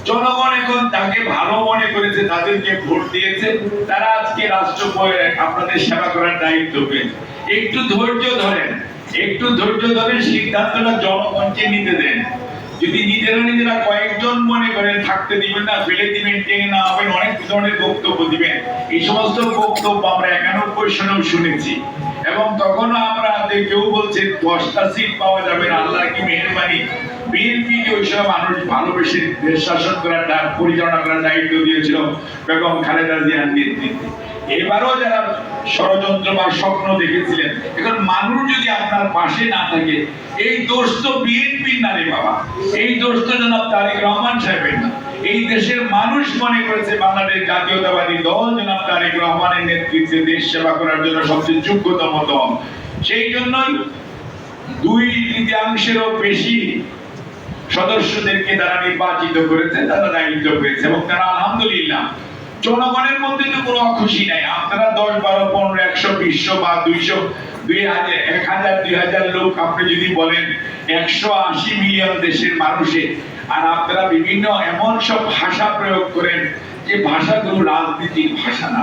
জনগণ এখন তাকে ভালো মনে করেছে, তাদেরকে ভোট দিয়েছে, তারা আজকে রাষ্ট্র আপনাদের সেবা করার দায়িত্ব পেয়েছে। একটু ধৈর্য ধরেন, একটু ধৈর্য ধরে সিদ্ধান্তটা জনগণকে নিতে দেন। যদি নিজেরা কয়েকজন মনে করেন থাকতে দিবেন না, ফেলে দিবেন, টেনে না হবেন, অনেক ধরনের বক্তব্য দিবেন, এই সমস্ত বক্তব্য আমরা 91 সনেও শুনেছি। এবং তখনও আমরা কেউ বলছে 10টা সিট পাওয়া যাবে না, আল্লাহর কি মেহেরবানি। বিএনপিকে ওই সময় মানুষ ভালোবেসে দেশ শাসন করার পরিচালনা করার দায়িত্ব দিয়েছিল বেগম খালেদা জিয়ার নেতৃত্বে। এবারও যারা ষড়যন্ত্র বা স্বপ্ন দেখেছিলেন, এখন মানুষ যদি আপনার পাশে না থাকে, এই দোষ তো বিএনপির না রে বাবা, এই দোষ তো জনাব তারেক রহমান সাহেবের না। এই দেশের মানুষ মনে করেছে বাংলাদেশ জাতীয়তাবাদী দল জনাব তারেক রহমানের নেতৃত্বে দেশ সেবা করার জন্য সবচেয়ে যোগ্যতম দল। সেই জন্যই 2/3 বেশি সদস্যদেরকে তারা নির্বাচিত করেছে, তারা দায়িত্ব পেয়েছে এবং তারা আলহামদুলিল্লাহ। জনগণের মধ্যে তো কোনো খুশি নাই। আপনারা 10, 12, 15, 100, 200 বা 200, 2000, 1000, 2000 লোক আপনি যদি বলেন 180 মিলিয়ন দেশের মানুষে, আর আপনারা বিভিন্ন এমন সব ভাষা প্রয়োগ করেন যে ভাষাগুলো রাজনীতির ভাষা না,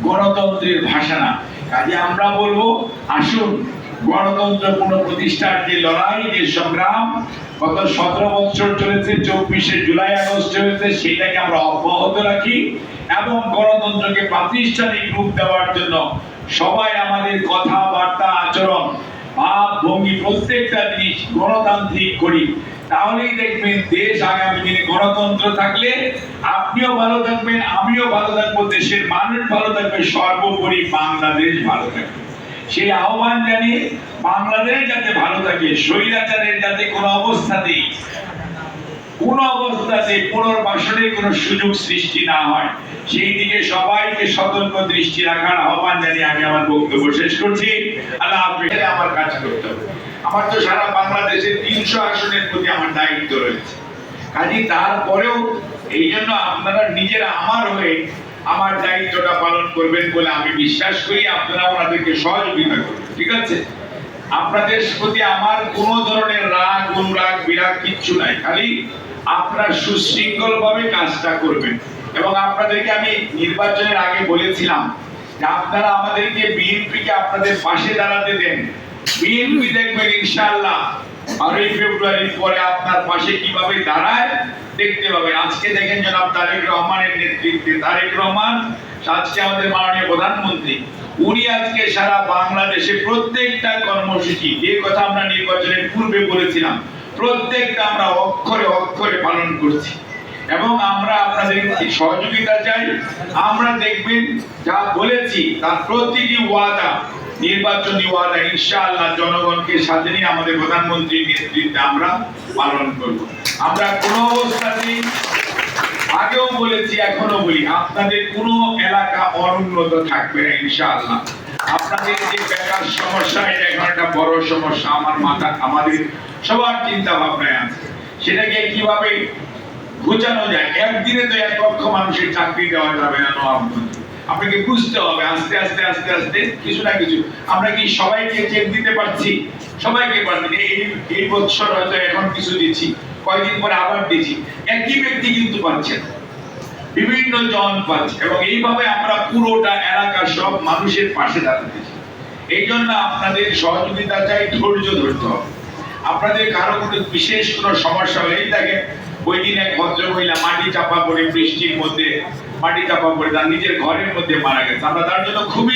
গণতন্ত্রের ভাষা না। কাজে আমরা বলবো, আসুন গণতন্ত্র পুনঃপ্রতিষ্ঠার যে লড়াই, যে সংগ্রাম গত 17 বছর চলেছে, 24শে জুলাই আগস্ট হয়েছে, সেটাকে আমরা অব্যাহত রাখি এবং গণতন্ত্রকে প্রাতিষ্ঠানিক রূপ দেওয়ার জন্য সবাই আমাদের কথাবার্তা, আচরণ, ভাব ভঙ্গি, প্রত্যেকটা জিনিস গণতান্ত্রিক করি। তাহলেই দেখবেন দেশ আগামী দিনে গণতন্ত্র থাকলে আপনিও ভালো থাকবেন, আমিও ভালো থাকবো, দেশের মানুষ ভালো থাকবে, সর্বোপরি বাংলাদেশ ভালো থাকবে। সেই আহ্বান জানিয়ে বাংলাদেশ যাতে ভালো থাকে, স্বৈরাচারের যাতে কোনো অবস্থাতেই পুনর্বাসনের কোনো সুযোগ সৃষ্টি না হয়, সেই দিকে সবাইকে সতর্ক দৃষ্টি রাখার আহ্বান জানিয়ে আমি আমার বক্তব্য শেষ করছি। আল্লাহ হাফেজ। আমার কাজ করতে হবে, আমার তো সারা বাংলাদেশের 300 আসনের প্রতি আমার দায়িত্ব রয়েছে। কাজে তারপরেও এই জন্য আপনারা নিজেরা আমার হয়ে আমার দায়িত্বটা পালন করবেন বলে আমি বিশ্বাস করি। আপনারা ওনাদেরকে সহযোগিতা করবেন, ঠিক আছে? আপনাদের প্রতি আমার কোনো ধরনের রাগ, অনুরাগ, বিরাগ কিচ্ছু নাই। খালি আপনারা সুশৃঙ্খল ভাবে কাজটা করবেন। এবং আপনাদেরকে আমি নির্বাচনের আগে বলেছিলাম যে আপনারা আমাদেরকে, বিএনপিকে আপনাদের পাশে দাঁড়াতে দেন। বিএনপি দেখবেন ইনশাআল্লাহ 12 ফেব্রুয়ারির পরে আপনার পাশে কিভাবে দাঁড়ায় দেখতে পাবেন। আজকে দেখেন জনাব তারেক রহমানের নেতৃত্বে, তারেক রহমান আজকে আমাদের মাননীয় প্রধানমন্ত্রী, উনি আজকে সারা বাংলাদেশে প্রত্যেকটা কর্মসূচি, যে কথা আমরা নির্বাচনের পূর্বে বলেছিলাম, প্রত্যেকটা আমরা অক্ষরে অক্ষরে পালন করছি। এবং আমরা আপনাদের সহযোগিতা চাই। আমরা দেখবেন যা বলেছি তার প্রতিটি ওয়াদা, নির্বাচনী ওয়াদা ইনশাআল্লাহ জনগণকে সাথে নিয়ে আমাদের প্রধানমন্ত্রীর নেতৃত্বে আমরা পালন করব। আমরা কোনো অবস্থাতেই, আগেও বলেছি এখনো বলি, আপনাদের কোনো এলাকা অনুন্নত থাকবে না ইনশাআল্লাহ। আপনাদের যে বেকার সমস্যা, এটা এখন একটা বড় সমস্যা আমার মাথা, আমাদের সবার চিন্তা ভাবনায় আছে। সেটাকে কিভাবে ঘোচানো যায়। একদিনে তো 1 লক্ষ মানুষের চাকরি দেওয়া যাবে না। আপনাকে বুঝতে হবে আস্তে আস্তে আস্তে আস্তে কিছু না কিছু। আমরা কি সবাইকে চেক দিতে পারছি? সবাইকে পারছি। এই বছর হয়তো এখন কিছু দিচ্ছি, কয়েকদিন পরে আবার দিচ্ছি। একই ব্যক্তি কিন্তু পাচ্ছেন, বিভিন্ন জন পাচ্ছে। এবং এইভাবে আমরা পুরোটা এলাকার সব মানুষের পাশে দাঁড়াতেছি। এই জন্য আপনাদের সহযোগিতা চাই, ধৈর্য ধরতে হবে। আপনাদের কারো কোনো বিশেষ কোনো সমস্যা হলেই দেখেন, ওই দিন এক ভদ্র মহিলা মাটি চাপা পড়ে, বৃষ্টির মধ্যে মাটি চাপা পড়ে তার নিজের ঘরের মধ্যে মারা গেছে। আমরা তার জন্য খুবই